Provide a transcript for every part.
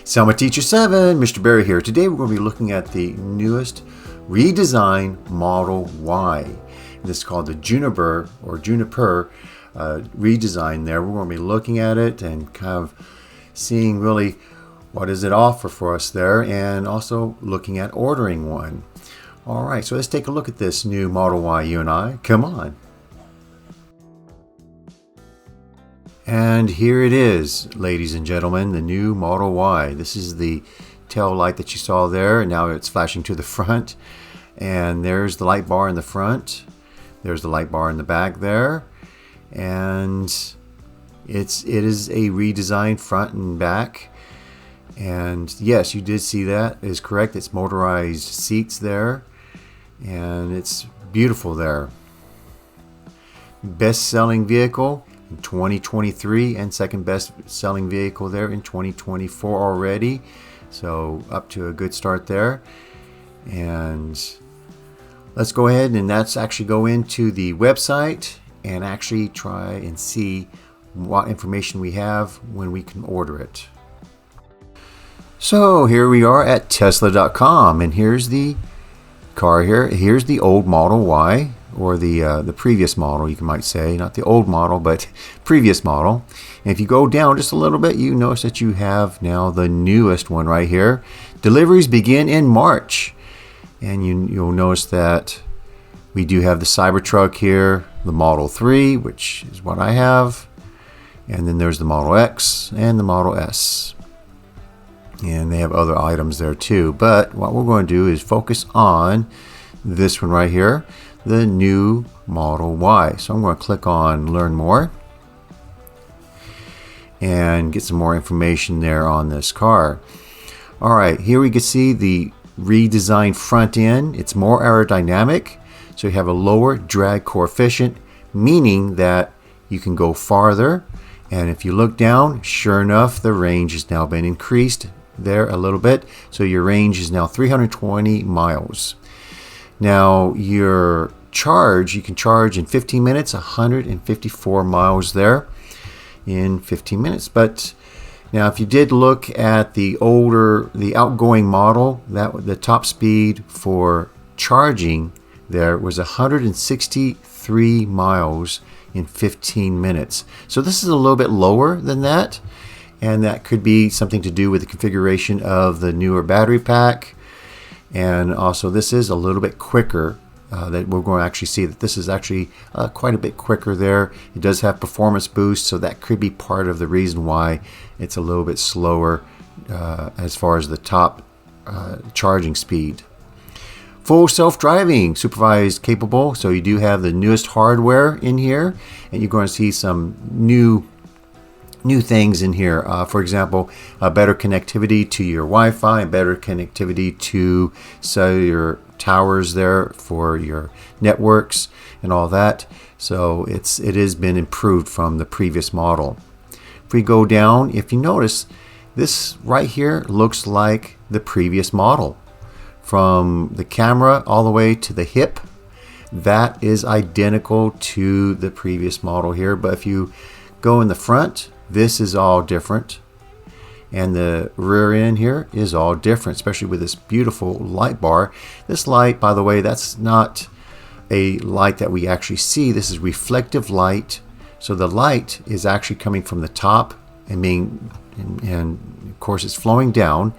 Selma Teacher 7, Mr. Barry here. Today we're going to be looking at the newest redesigned Model Y. This is called the Juniper redesign there. We're going to be looking at it and kind of seeing really what does it offer for us there, and also looking at ordering one. Alright, so let's take a look at this new Model Y, you and I. Come on. And here it is, ladies and gentlemen, the new Model Y. This is the tail light that you saw there, and now it's flashing to the front. And there's the light bar in the front. There's the light bar in the back there. And it is a redesigned front and back. And yes, you did see that. It is correct. It's motorized seats there. And it's beautiful there. Best-selling vehicle in 2023 and second best selling vehicle there in 2024 already, so up to a good start there. And let's go ahead and actually go into the website and actually try and see what information we have when we can order it. So here we are at Tesla.com, and here's the car here. Here's the old Model Y, or the previous model, you might say. Not the old model, but previous model. And if you go down just a little bit, you notice that you have now the newest one right here. Deliveries begin in March. And you'll notice that we do have the Cybertruck here, the Model 3, which is what I have. And then there's the Model X and the Model S. And they have other items there too. But what we're going to do is focus on this one right here, the new Model Y. So I'm going to click on Learn More and get some more information there on this car. Alright, here we can see the redesigned front end. It's more aerodynamic, so you have a lower drag coefficient, meaning that you can go farther. And if you look down, sure enough, the range has now been increased there a little bit. So your range is now 320 miles. Now your charge, you can charge in 15 minutes, 154 miles there in 15 minutes. But now if you did look at the outgoing model, that the top speed for charging there was 163 miles in 15 minutes. So this is a little bit lower than that, and that could be something to do with the configuration of the newer battery pack. And also this is a little bit quicker, that we're going to actually see that this is actually quite a bit quicker there. It does have performance boost, so that could be part of the reason why it's a little bit slower as far as the top charging speed. Full self-driving, supervised capable, so you do have the newest hardware in here, and you're going to see some new things in here. For example, better connectivity to your Wi-Fi and better connectivity to cellular towers there for your networks and all that. So it has been improved from the previous model. If we go down, if you notice, this right here looks like the previous model. From the camera all the way to the hip, that is identical to the previous model here. But if you go in the front, this is all different, and the rear end here is all different, especially with this beautiful light bar. This light, by the way, that's not a light that we actually see. This is reflective light, so the light is actually coming from the top and of course it's flowing down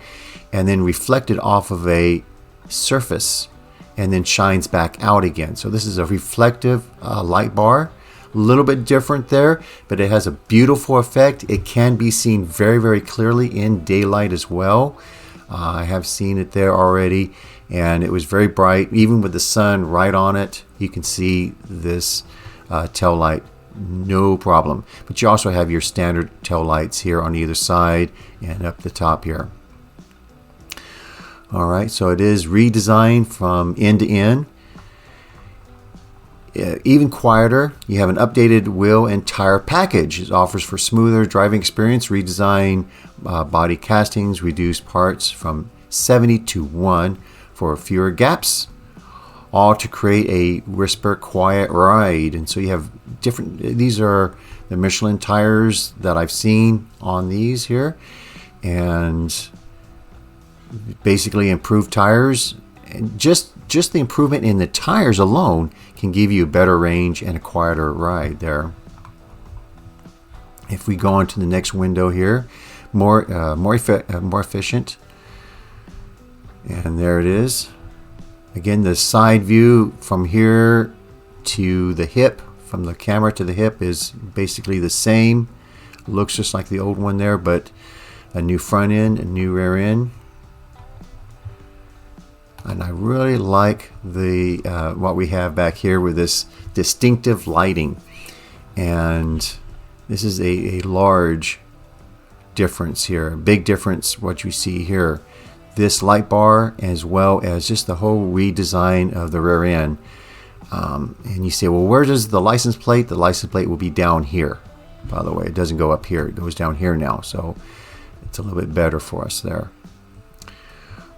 and then reflected off of a surface and then shines back out again. So this is a reflective light bar. A little bit different there, but it has a beautiful effect. It can be seen very, very clearly in daylight as well. I have seen it there already, and it was very bright. Even with the sun right on it, you can see this tail light, no problem. But you also have your standard tail lights here on either side and up the top here. Alright, so it is redesigned from end to end. Even quieter, you have an updated wheel and tire package. It offers for smoother driving experience, redesign body castings, reduce parts from 70 to 1 for fewer gaps, all to create a whisper quiet ride. And so you have different, these are the Michelin tires that I've seen on these here, and basically improved tires. And just the improvement in the tires alone can give you a better range and a quieter ride there. If we go on to the next window here, more efficient, and there it is. Again, the side view from here to the hip, from the camera to the hip, is basically the same. Looks just like the old one there, but a new front end, a new rear end. And I really like the what we have back here with this distinctive lighting. And this is a large difference here, a big difference what you see here. This light bar, as well as just the whole redesign of the rear end. And you say, well, where does the license plate? The license plate will be down here. By the way, it doesn't go up here, it goes down here now, so it's a little bit better for us there.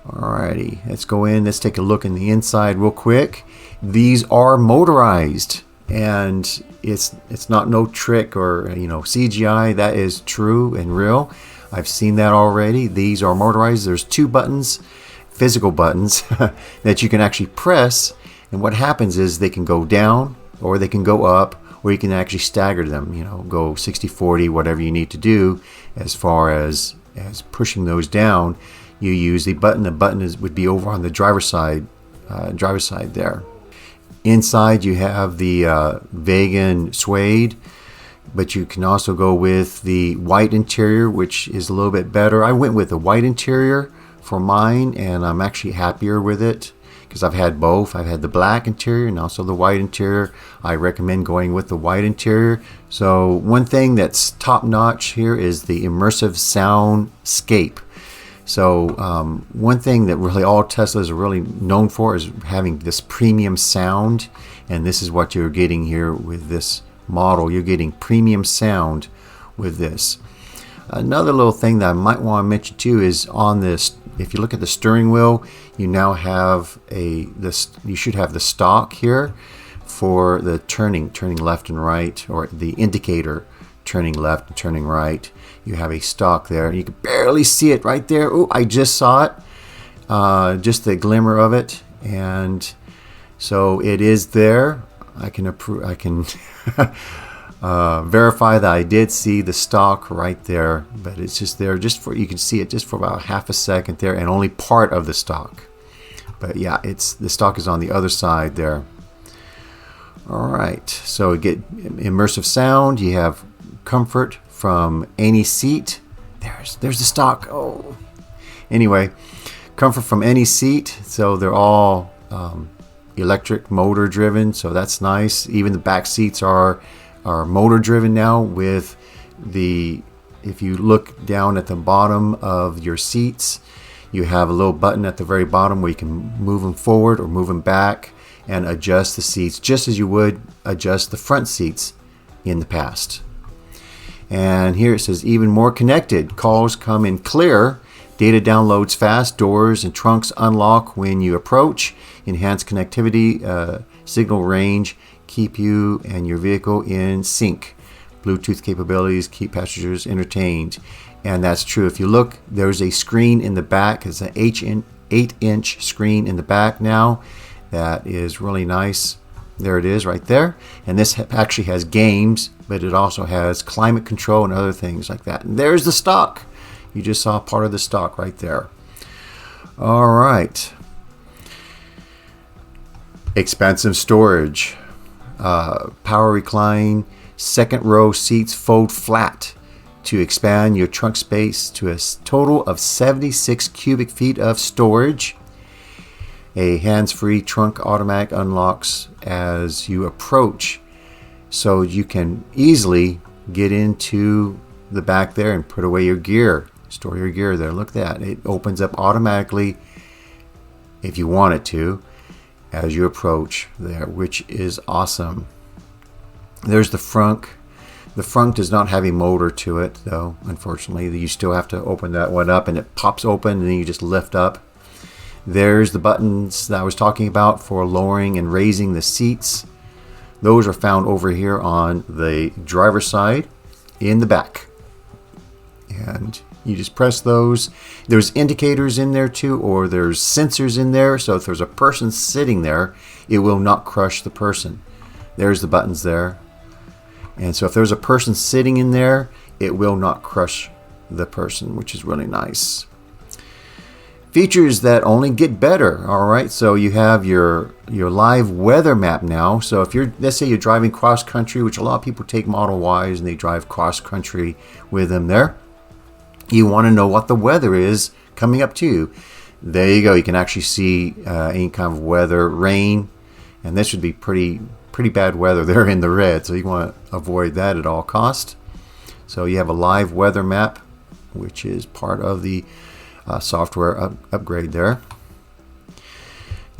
Alrighty, let's go in, let's take a look in the inside real quick. These are motorized, and it's not no trick or CGI. That is true and real. I've seen that already. These are motorized. There's 2 buttons, physical buttons, that you can actually press, and what happens is they can go down or they can go up, or you can actually stagger them, go 60-40, whatever you need to do. As far as pushing those down, you use the button. The button would be over on the driver's side there. Inside you have the vegan suede, but you can also go with the white interior, which is a little bit better. I went with the white interior for mine, and I'm actually happier with it because I've had both. I've had the black interior and also the white interior. I recommend going with the white interior. So one thing that's top notch here is the immersive soundscape. So one thing that really all Teslas are really known for is having this premium sound, and this is what you're getting here with this model. You're getting premium sound with this. Another little thing that I might want to mention too is on this, if you look at the steering wheel, you now have you should have the stalk here for the turning left and right, or the indicator turning left and turning right. You have a stalk there. You can barely see it right there. Oh, I just saw it, just the glimmer of it, and so it is there. I can verify that I did see the stalk right there, but it's just there you can see it just for about half a second there, and only part of the stalk. But yeah, the stalk is on the other side there. All right, so you get immersive sound. You have comfort from any seat. There's the stalk. Oh, anyway, comfort from any seat. So they're all electric motor driven, so that's nice. Even the back seats are motor driven now. With if you look down at the bottom of your seats, you have a little button at the very bottom where you can move them forward or move them back and adjust the seats just as you would adjust the front seats in the past. And here it says even more connected. Calls come in clear. Data downloads fast. Doors and trunks unlock when you approach. Enhanced connectivity, signal range, keep you and your vehicle in sync. Bluetooth capabilities keep passengers entertained. And that's true. If you look, there's a screen in the back. It's an 8-inch screen in the back now. That is really nice. There it is right there. And this actually has games, but it also has climate control and other things like that. And there's the stock. You just saw part of the stock right there. All right. Expansive storage. Power recline. Second row seats fold flat to expand your trunk space to a total of 76 cubic feet of storage. A hands-free trunk automatic unlocks as you approach, so you can easily get into the back there and put away your gear, store your gear there. Look at that. It opens up automatically if you want it to as you approach there, which is awesome. There's the frunk. The frunk does not have a motor to it, though, unfortunately. You still have to open that one up, and it pops open, and then you just lift up. There's the buttons that I was talking about for lowering and raising the seats. Those are found over here on the driver's side in the back. And You just press those. There's indicators in there too, or there's sensors in there. So if there's a person sitting there, it will not crush the person. There's the buttons there. And so if there's a person sitting in there, it will not crush the person, which is really nice. Features that only get better. All right, so you have your live weather map now. So if let's say you're driving cross country, which a lot of people take Model Ys and they drive cross country with them there. You want to know what the weather is coming up to you. There you go. You can actually see any kind of weather, rain, and this would be pretty bad weather there in the red. So you want to avoid that at all cost. So you have a live weather map, which is part of the software upgrade there.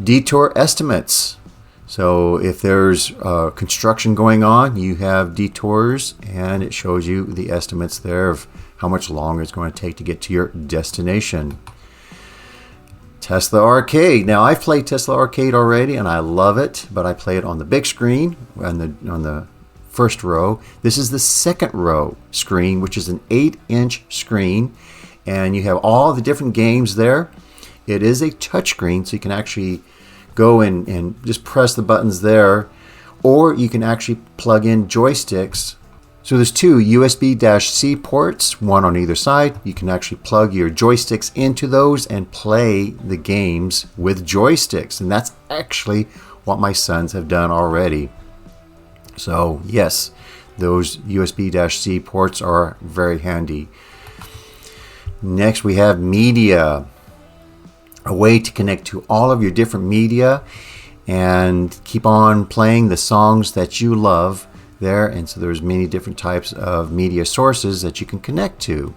Detour estimates. So if there's construction going on, you have detours, and it shows you the estimates there of how much longer it's going to take to get to your destination. Tesla Arcade. Now I've played Tesla Arcade already, and I love it, but I play it on the big screen on the first row. This is the second row screen, which is an 8-inch screen. And you have all the different games there. It is a touchscreen, so you can actually go and just press the buttons there, or you can actually plug in joysticks. So there's two USB-C ports, one on either side. You can actually plug your joysticks into those and play the games with joysticks. And that's actually what my sons have done already. So yes, those USB-C ports are very handy. Next, we have media, a way to connect to all of your different media and keep on playing the songs that you love there. And so there's many different types of media sources that you can connect to.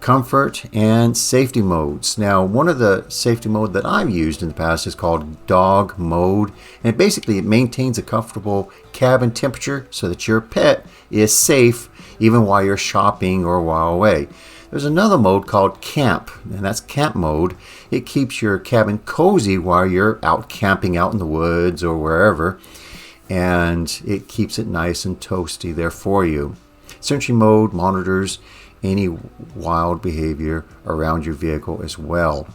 Comfort and safety modes. Now, one of the safety mode that I've used in the past is called dog mode, and basically it maintains a comfortable cabin temperature so that your pet is safe even while you're shopping or while away. There's another mode called camp, and that's camp mode. It keeps your cabin cozy while you're out camping out in the woods or wherever, and it keeps it nice and toasty there for you. Sentry mode monitors any wild behavior around your vehicle as well.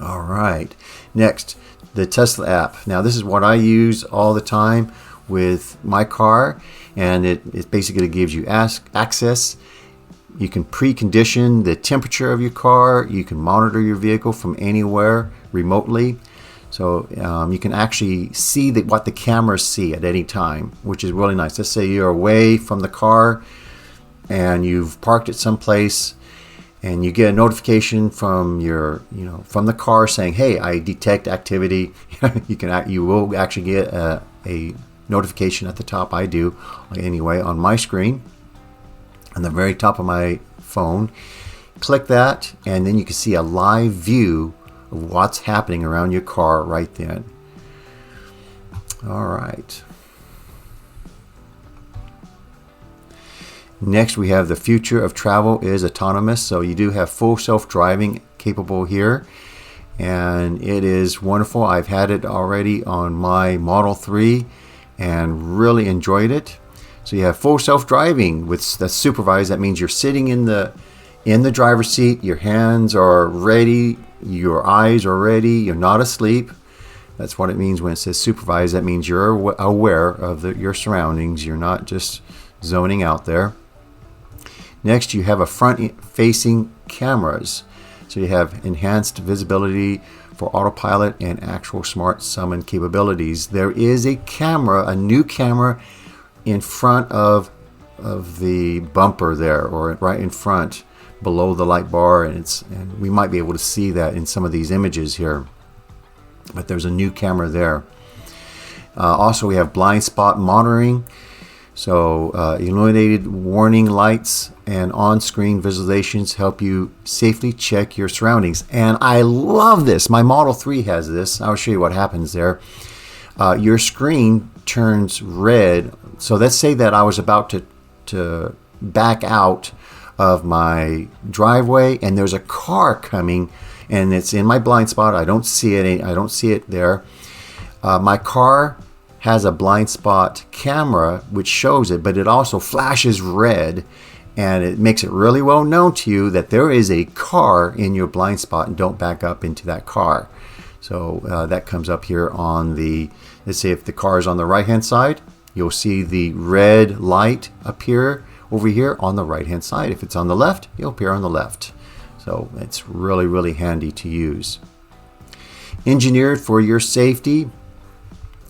All right, next, the Tesla app. Now this is what I use all the time with my car, and it basically gives you access. You can precondition the temperature of your car. You can monitor your vehicle from anywhere remotely. So you can actually see what the cameras see at any time, which is really nice. Let's say you're away from the car and you've parked it someplace, and you get a notification from from the car saying, "Hey, I detect activity." You will actually get a notification at the top. I do anyway on my screen, on the very top of my phone. Click that, and then you can see a live view of what's happening around your car right then. All right. Next, we have the future of travel is autonomous. So you do have full self-driving capable here, and it is wonderful. I've had it already on my Model 3 and really enjoyed it. So you have full self-driving with the supervised. That means you're sitting in the driver's seat, your hands are ready, your eyes are ready, you're not asleep. That's what it means when it says supervised. That means you're aware of your surroundings. You're not just zoning out there. Next, you have a front-facing cameras. So you have enhanced visibility for autopilot and actual smart summon capabilities. There is a camera, a new camera in front of the bumper there, or right in front below the light bar, and we might be able to see that in some of these images here. But there's a new camera there. Also, we have blind spot monitoring. So illuminated warning lights and on-screen visualizations help you safely check your surroundings. And I love this. My Model 3 has this. I'll show you what happens there. Your screen turns red. So let's say that I was about to back out of my driveway, and there's a car coming, and it's in my blind spot. I don't see it. I don't see it there. My car has a blind spot camera which shows it, but it also flashes red, and it makes it really well known to you that there is a car in your blind spot, and don't back up into that car. So that comes up here on the, let's say if the car is on the right hand side, you'll see the red light appear over here on the right hand side. If it's on the left, it'll appear on the left. So it's really, really handy to use. Engineered for your safety.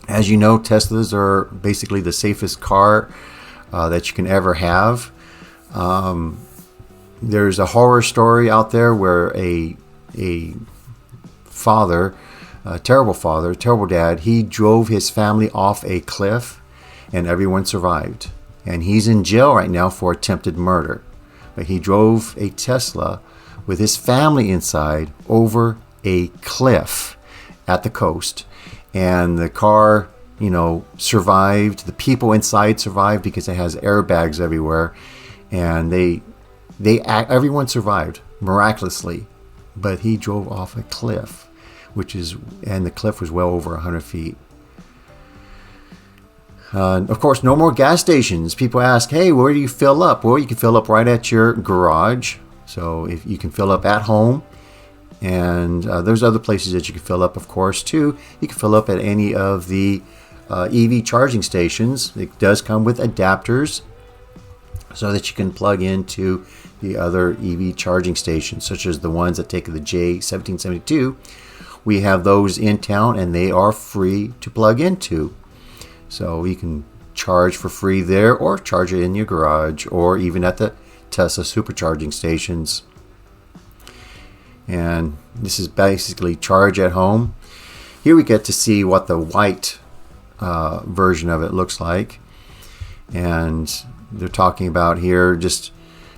As you know, Teslas are basically the safest car that you can ever have. There's a horror story out there where a father, a terrible dad, he drove his family off a cliff and everyone survived. And he's in jail right now for attempted murder. But he drove a Tesla with his family inside over a cliff at the coast. And the car, you know, survived. The people inside survived because it has airbags everywhere. And everyone survived miraculously. But he drove off a cliff, and the cliff was well over 100 feet. Of course, no more gas stations. People ask, hey, where do you fill up? Well, you can fill up right at your garage. So if you can fill up at home, and there's other places that you can fill up, of course, too. You can fill up at any of the EV charging stations. It does come with adapters so that you can plug into the other EV charging stations, such as the ones that take the J1772. We have those in town, and they are free to plug into. So you can charge for free there, or charge it in your garage, or even at the Tesla supercharging stations. And this is basically charge at home. Here we get to see what the white version of it looks like. And they're talking about here just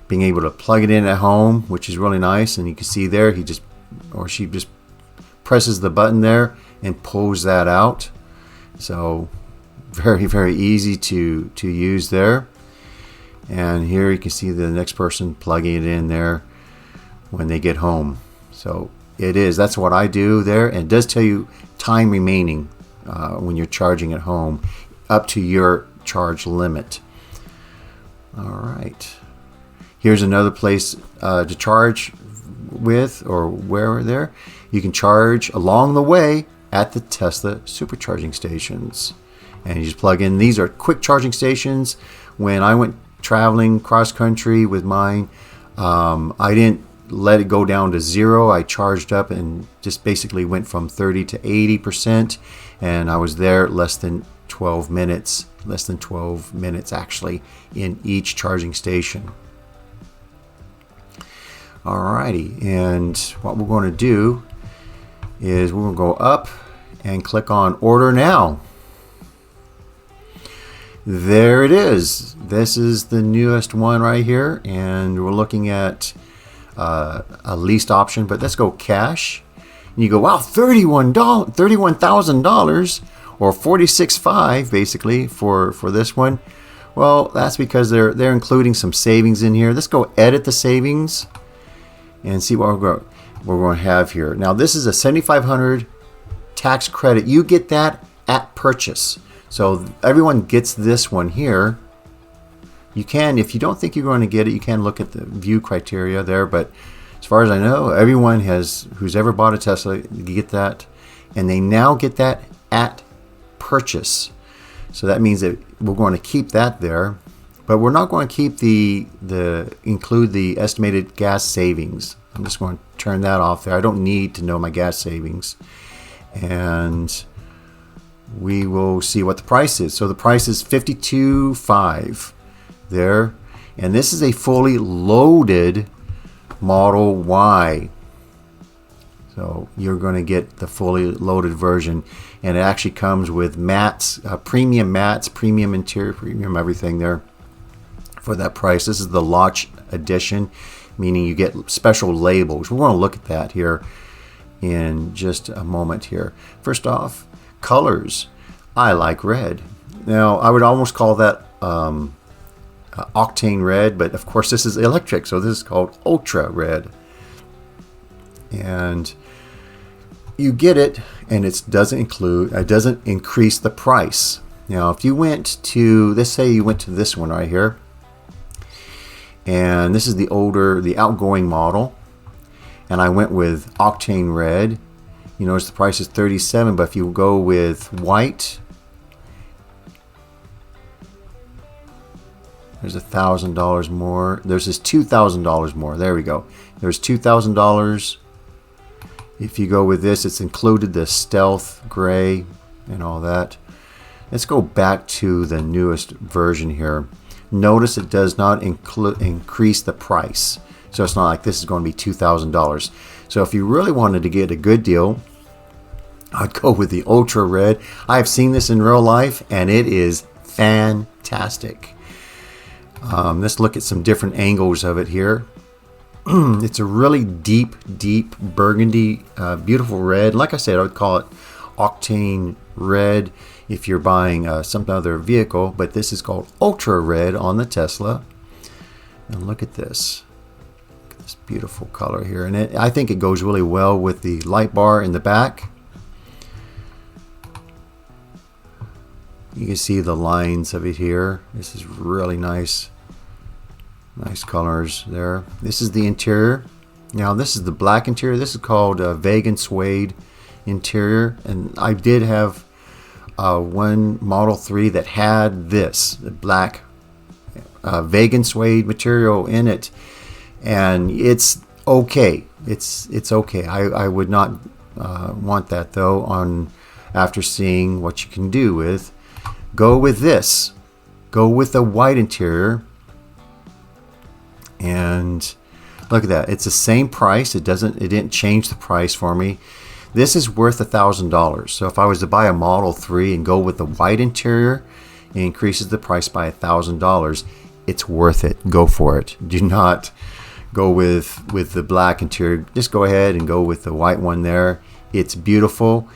being able to plug it in at home, which is really nice. And you can see there, she just presses the button there and pulls that out. So very, very easy to use there. And here you can see the next person plugging it in there when they get home. So that's what I do there. And it does tell you time remaining when you're charging at home up to your charge limit. All right. Here's another place to charge with, or where there. You can charge along the way at the Tesla supercharging stations. And you just plug in. These are quick charging stations. When I went traveling cross country with mine, I didn't let it go down to 0. I charged up and just basically went from 30 to 80%. And I was there less than 12 minutes actually in each charging station. Alrighty, and what we're going to do is we're going to go up and click on Order Now. There it is. This is the newest one right here, and we're looking at a leased option, but let's go cash. And you go, wow, $31,000 or $46,500 basically for this one. Well, that's because they're including some savings in here. Let's go edit the savings and see what we're going to have here. Now, this is a $7,500 tax credit. You get that at purchase. So everyone gets this one here. You can, if you don't think you're going to get it, you can look at the view criteria there. But as far as I know, everyone who's ever bought a Tesla, you get that. And they now get that at purchase. So that means that we're going to keep that there. But we're not going to keep include the estimated gas savings. I'm just going to turn that off there. I don't need to know my gas savings. And we will see what the price is. So the price is $52,500 there. And this is a fully loaded Model Y. So you're going to get the fully loaded version. And it actually comes with mats, premium interior, premium everything there for that price. This is the launch edition, meaning you get special labels. We're going to look at that here in just a moment here. First off, colors. I like red. Now, I would almost call that octane red, but of course this is electric, so this is called ultra red. And you get it, and it doesn't increase the price. Now, if you went to, let's say you went to this one right here, And this is the outgoing model. And I went with Octane Red. You notice the price is $37, but if you go with white, there's $1,000 more. There's this $2,000 more. There we go. There's $2,000. If you go with this, it's included the stealth gray and all that. Let's go back to the newest version here. Notice it does not increase the price. So it's not like this is going to be $2,000. So if you really wanted to get a good deal, I'd go with the Ultra Red. I've seen this in real life and it is fantastic. Let's look at some different angles of it here. It's a really deep burgundy, beautiful red. Like I said, I would call it Octane Red if you're buying some other vehicle, but this is called Ultra Red on the Tesla. And look at this. Look at this beautiful color here. And I think it goes really well with the light bar in the back. You can see the lines of it here. This is really nice. Nice colors there. This is the interior. Now this is the black interior. This is called vegan suede interior. And I did have one Model 3 that had this, the black vegan suede material in it. And it's okay. It's okay. I would not want that though after seeing what you can do with. Go with this. Go with the white interior. And look at that. It's the same price. It didn't change the price for me. This is worth $1,000. So if I was to buy a Model 3 and go with the white interior, it increases the price by $1,000. It's worth it. Go for it. Do not go with the black interior. Just go ahead and go with the white one there. It's beautiful.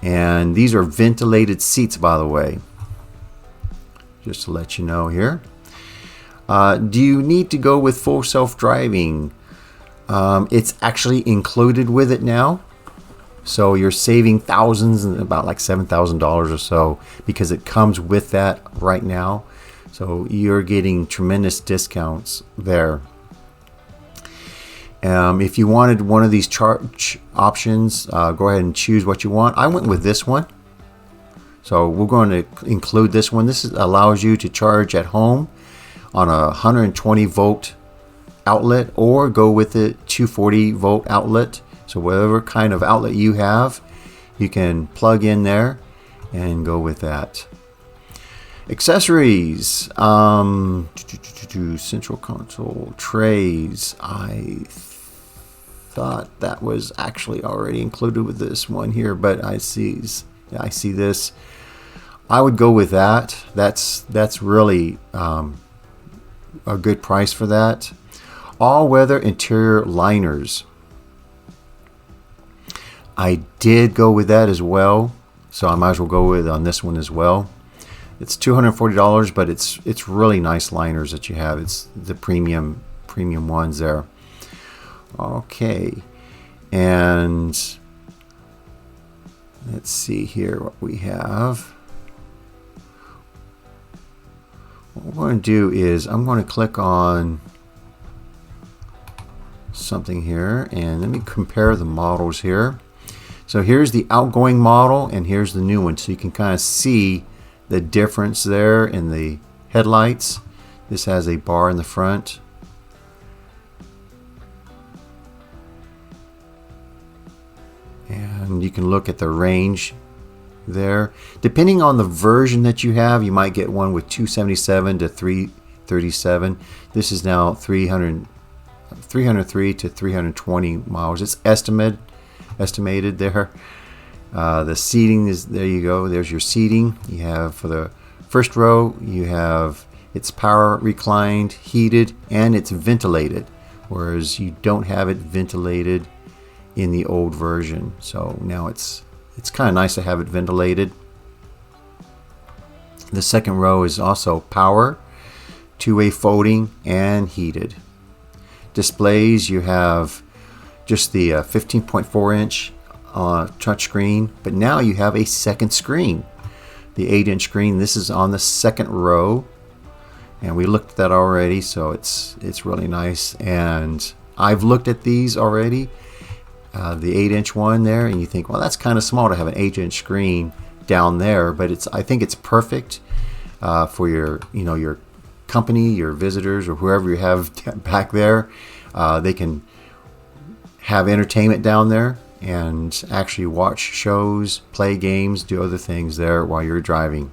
And these are ventilated seats, by the way. Just to let you know here. Do you need to go with full self-driving? It's actually included with it now. So you're saving thousands, about like $7,000 or so, because it comes with that right now. So you're getting tremendous discounts there. If you wanted one of these charge options, go ahead and choose what you want. I went with this one. So we're going to include this one. This allows you to charge at home on a 120 volt outlet, or go with the 240 volt outlet. So whatever kind of outlet you have, you can plug in there and go with that. Accessories, central console trays. I thought that was actually already included with this one here, but I see this. I would go with that. That's really a good price for that. All-weather interior liners. I did go with that as well, so I might as well go with on this one as well. It's $240, but it's really nice liners that you have. It's the premium ones there. Okay, and let's see here what we have. What we're going to do is I'm going to click on something here, and let me compare the models here. So here's the outgoing model and here's the new one, so you can kind of see the difference there in the headlights. This has a bar in the front. And you can look at the range there. Depending on the version that you have, you might get one with 277 to 337. This is now 303 to 320 miles. It's estimated there. The seating is, there you go, there's your seating. You have for the first row, you have it's power reclined, heated, and it's ventilated, whereas you don't have it ventilated in the old version. So now it's kind of nice to have it ventilated. The second row is also power, two-way folding, and heated. Displays, you have just the 15.4 inch touchscreen, but now you have a second screen, the 8-inch screen. This is on the second row, and we looked at that already, so it's really nice. And I've looked at these already, the 8-inch one there, and you think, well, that's kind of small to have an 8-inch screen down there, but I think it's perfect for your your company, your visitors, or whoever you have back there. They can have entertainment down there and actually watch shows, play games, do other things there while you're driving.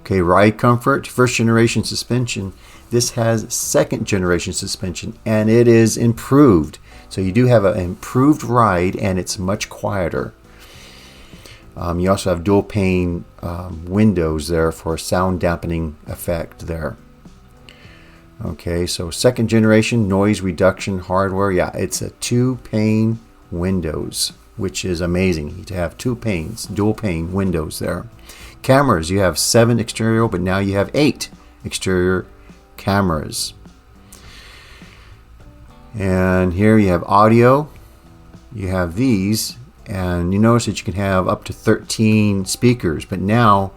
Okay, ride comfort, first generation suspension. This has second generation suspension, and it is improved. So you do have an improved ride, and it's much quieter. You also have dual pane windows there for a sound dampening effect there. Okay, so second generation noise reduction hardware. Yeah, it's a 2-pane windows, which is amazing to have 2 panes, dual pane windows there. Cameras, you have 7 exterior, but now you have 8 exterior cameras. And here you have audio. You have these, and you notice that you can have up to 13 speakers, but now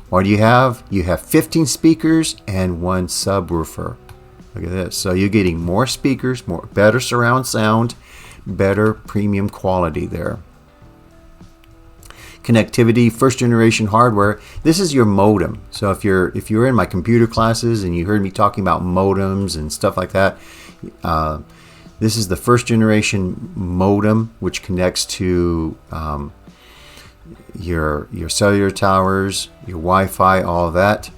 what do you have? You have 15 speakers and 1 subwoofer. Look at this. So you're getting more speakers, better surround sound, better premium quality there. Connectivity, first generation hardware. This is your modem. So if you're in my computer classes and you heard me talking about modems and stuff like that, this is the first generation modem, which connects to your cellular towers, your Wi-Fi, all of that.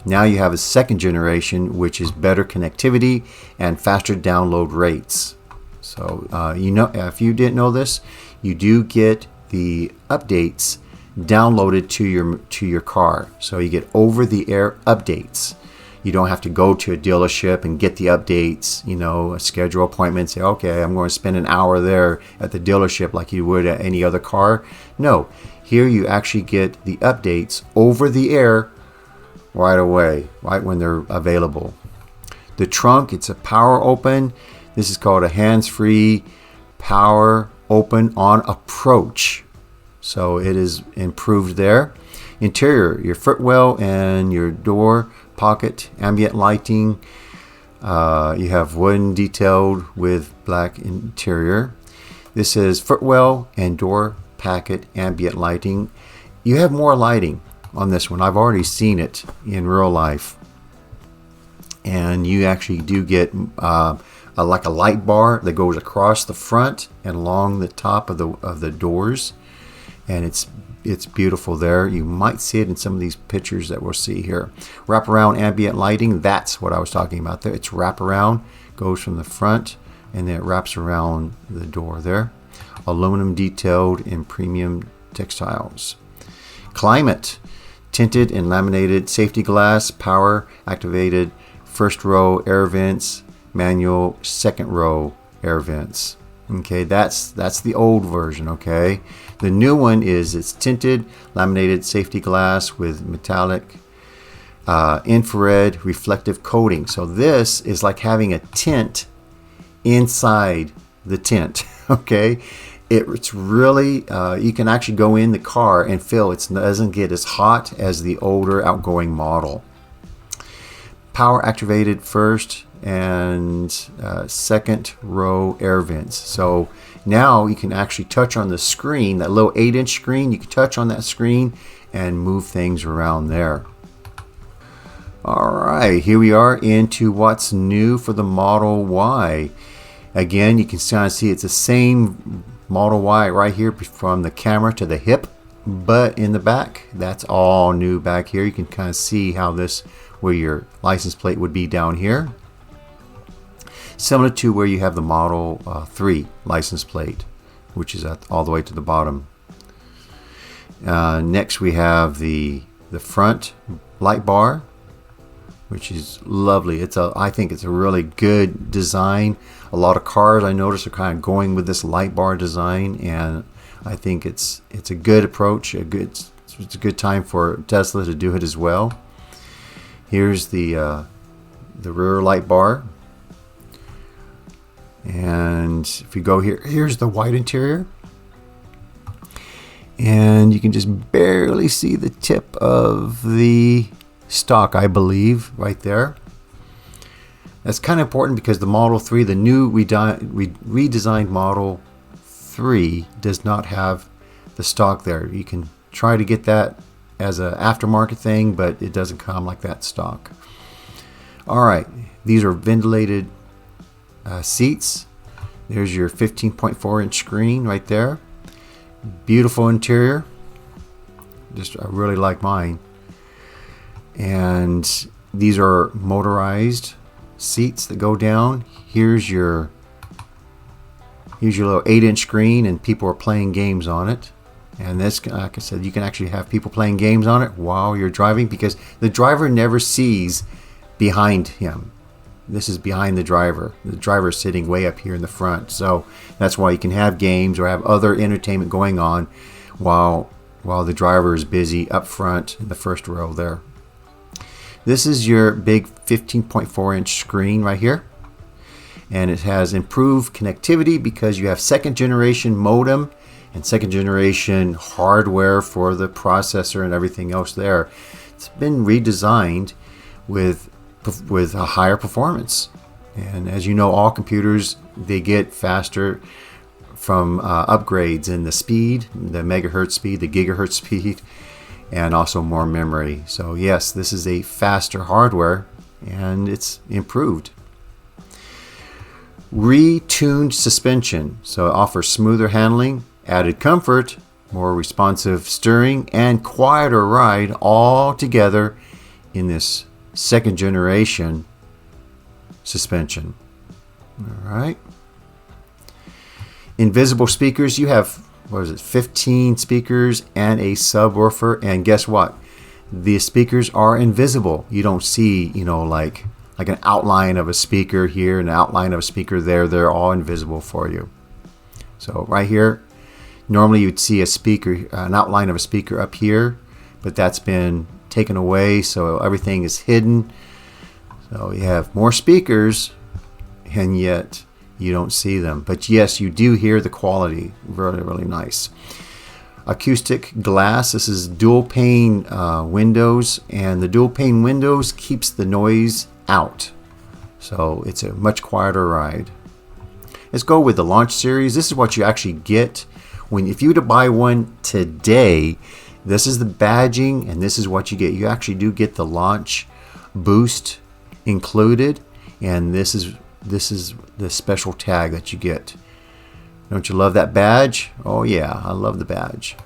Now you have a second generation, which is better connectivity and faster download rates. So if you didn't know this, you do get the updates downloaded to your car. So you get over-the-air updates. You don't have to go to a dealership and get the updates, schedule appointments, say, okay, I'm going to spend an hour there at the dealership like you would at any other car. No, here you actually get the updates over the air right away, right when they're available. The trunk, it's a power open. This is called a hands-free power open on approach. So it is improved there. Interior, your footwell and your door pocket, ambient lighting. You have wooden detailed with black interior. This is footwell and door pocket ambient lighting. You have more lighting on this one. I've already seen it in real life. And you actually do get like a light bar that goes across the front and along the top of the doors, and it's beautiful there. You might see it in some of these pictures that we'll see here. Wraparound ambient lighting, that's what I was talking about there. It's wraparound, goes from the front and then it wraps around the door there. Aluminum detailed in premium textiles. Climate, tinted and laminated safety glass, power activated first row air vents, manual second row air vents. Okay, that's the old version. Okay, the new one is it's tinted laminated safety glass with metallic infrared reflective coating. So this is like having a tint inside the tint. Okay, it's really you can actually go in the car and feel it doesn't get as hot as the older outgoing model. Power activated first and second row air vents. So now you can actually touch on the screen, that little 8-inch screen. You can touch on that screen and move things around there. All right, here we are into what's new for the Model Y. Again, you can kind of see it's the same Model Y right here from the camera to the hip, but in the back, that's all new back here. You can kind of see how this, where your license plate would be down here. Similar to where you have the Model 3 license plate, which is all the way to the bottom. Next we have the front light bar, which is lovely. I think it's a really good design. A lot of cars I notice are kind of going with this light bar design, and I think it's a good approach. It's a good time for Tesla to do it as well. Here's the rear light bar. And if you go here, here's the white interior, and you can just barely see the tip of the stock, I believe, right there. That's kind of important because the Model 3, the new redesigned Model 3, does not have the stock there. You can try to get that as an aftermarket thing, but it doesn't come like that stock. Alright, these are ventilated seats. There's your 15.4-inch screen right there. Beautiful interior. I really like mine. And these are motorized seats that go down. Here's your little 8-inch screen, and people are playing games on it. And this, like I said, you can actually have people playing games on it while you're driving, because the driver never sees behind him. This is behind the driver. The driver is sitting way up here in the front, so that's why you can have games or have other entertainment going on while the driver is busy up front in the first row there. This is your big 15.4-inch screen right here, and it has improved connectivity because you have second generation modem and second generation hardware for the processor and everything else there. It's been redesigned with a higher performance, and as you know, all computers, they get faster from upgrades in the speed, the megahertz speed, the gigahertz speed, and also more memory. So yes, this is a faster hardware, and it's improved. Retuned suspension, so it offers smoother handling, added comfort, more responsive steering, and quieter ride, all together in this second generation suspension. All right. Invisible speakers. You have, 15 speakers and a subwoofer, and guess what? The speakers are invisible. You don't see, like an outline of a speaker here and an outline of a speaker there. They're all invisible for you. So right here, normally you'd see a speaker, an outline of a speaker up here, but that's been taken away, so everything is hidden. So you have more speakers, and yet you don't see them. But yes, you do hear the quality. Really, really nice. Acoustic glass. This is dual pane windows, and the dual pane windows keeps the noise out. So it's a much quieter ride. Let's go with the Launch Series. This is what you actually get if you were to buy one today. This is the badging, and this is what you get. You actually do get the Launch Boost included, and this is the special tag that you get. Don't you love that badge? Oh yeah, I love the badge.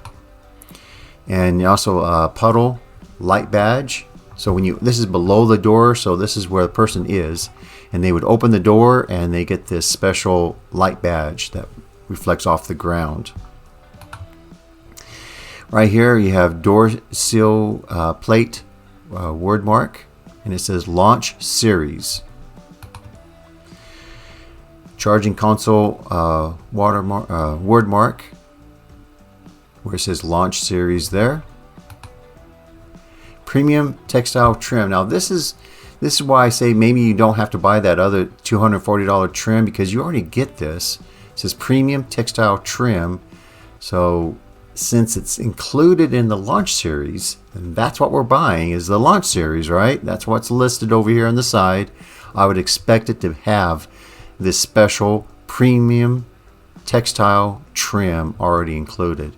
And also a puddle light badge. So this is below the door, so this is where the person is, and they would open the door and they get this special light badge that reflects off the ground. Right here you have door seal plate word mark, and it says Launch Series. Charging console word mark where it says Launch Series there. Premium textile trim. Now this is why I say maybe you don't have to buy that other $240 trim, because you already get this. It says Premium Textile Trim. So since it's included in the Launch Series, and that's what we're buying, is the Launch Series, right? That's what's listed over here on the side. I would expect it to have this special premium textile trim already included.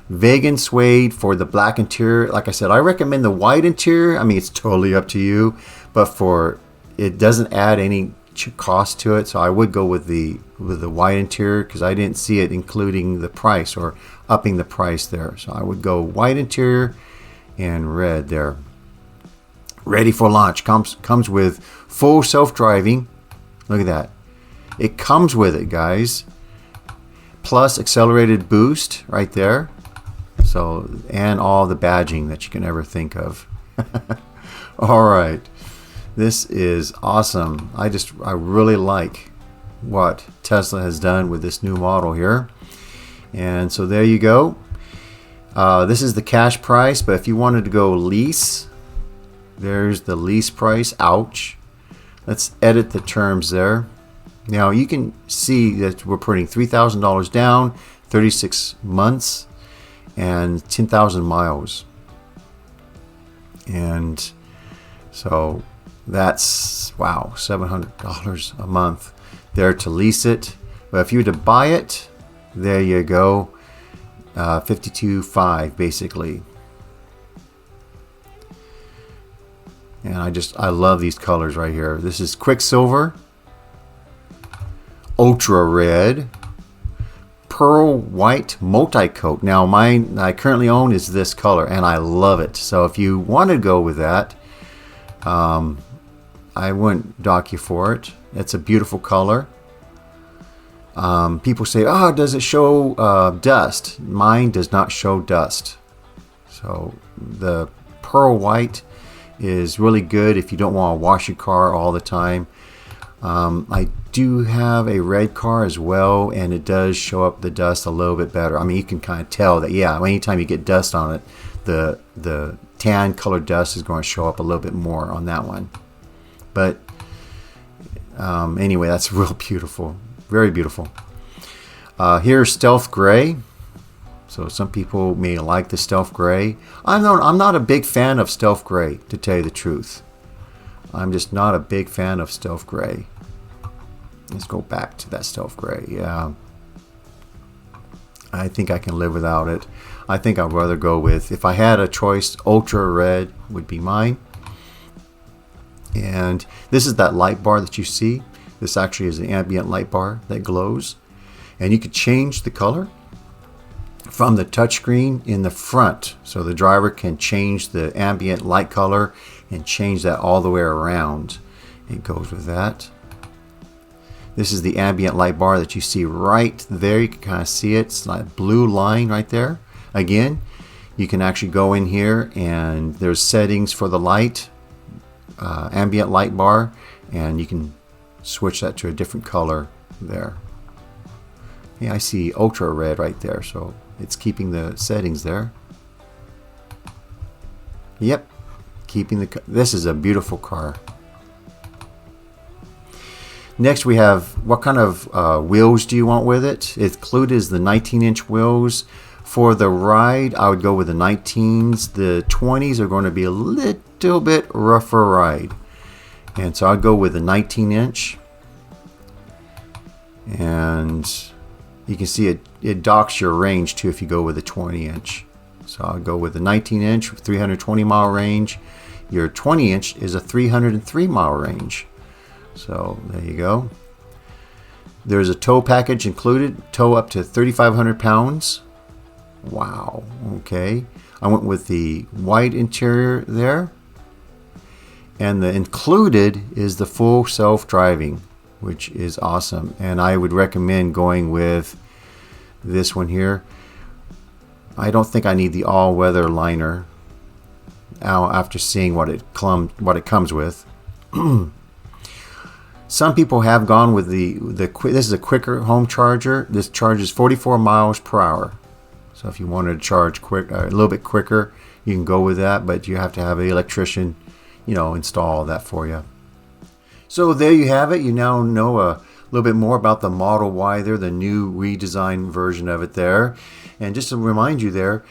Vegan suede for the black interior. Like I said, I recommend the white interior. I mean, it's totally up to you, but it doesn't add any cost to it, so I would go with the white interior, because I didn't see it including the price or upping the price there. So I would go white interior and red there. Ready for launch. Comes with full self-driving. Look at that. It comes with it, guys. Plus accelerated boost right there. So, and all the badging that you can ever think of. All right. This is awesome. I really like what Tesla has done with this new model here. And so there you go. This is the cash price, but if you wanted to go lease, there's the lease price. Ouch. Let's edit the terms there. Now you can see that we're putting $3,000 down, 36 months, and 10,000 miles. And so that's, wow, $700 a month there to lease it. But if you were to buy it, there you go, $52,500 basically. And I love these colors right here. This is Quicksilver, Ultra Red, Pearl White Multi-Coat. Now mine I currently own is this color and I love it. So if you want to go with that, I wouldn't dock you for it. It's a beautiful color. People say, oh, does it show dust? Mine does not show dust. So the Pearl White is really good if you don't want to wash your car all the time. I do have a red car as well, and it does show up the dust a little bit better. I mean, you can kind of tell that, yeah, anytime you get dust on it, the tan colored dust is going to show up a little bit more on that one. But anyway, that's real beautiful, very beautiful. Here's Stealth Gray. So some people may like the Stealth Gray. I'm not a big fan of Stealth Gray, to tell you the truth. I'm just not a big fan of Stealth Gray. Let's go back to that Stealth Gray. Yeah, I think I can live without it. I think I'd rather go with, if I had a choice, Ultra Red would be mine. And this is that light bar that you see. This actually is an ambient light bar that glows. And you could change the color from the touchscreen in the front. So the driver can change the ambient light color and change that all the way around. It goes with that. This is the ambient light bar that you see right there. You can kind of see it. It's like a blue line right there. Again, you can actually go in here and there's settings for the light, ambient light bar, and you can switch that to a different color there. Yeah, I see Ultra Red right there, so it's keeping the settings there. Yep, keeping the. This is a beautiful car. Next we have, what kind of wheels do you want with it? Included is the 19-inch wheels. For the ride, I would go with the 19s. The 20s are going to be a little bit rougher ride. And so I'd go with the 19-inch. And you can see it docks your range too if you go with a 20-inch. So I'll go with the 19-inch, 320 mile range. Your 20-inch is a 303 mile range. So there you go. There's a tow package included, tow up to 3,500 pounds. Wow, okay. I went with the white interior there. And the included is the full self-driving, which is awesome. And I would recommend going with this one here. I don't think I need the all-weather liner after seeing what it comes with. Some people have gone with this is a quicker home charger. This charges 44 miles per hour. So if you wanted to charge a little bit quicker, you can go with that, but you have to have an electrician, install that for you. So there you have it. You now know a little bit more about the Model Y there, the new redesigned version of it there. And just to remind you there,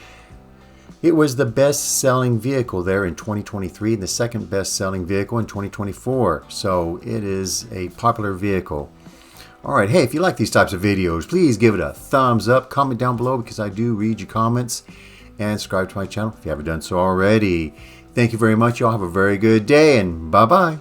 it was the best-selling vehicle there in 2023 and the second best-selling vehicle in 2024. So it is a popular vehicle. All right, hey, if you like these types of videos, please give it a thumbs up, comment down below because I do read your comments, and subscribe to my channel if you haven't done so already. Thank you very much. Y'all have a very good day, and bye-bye.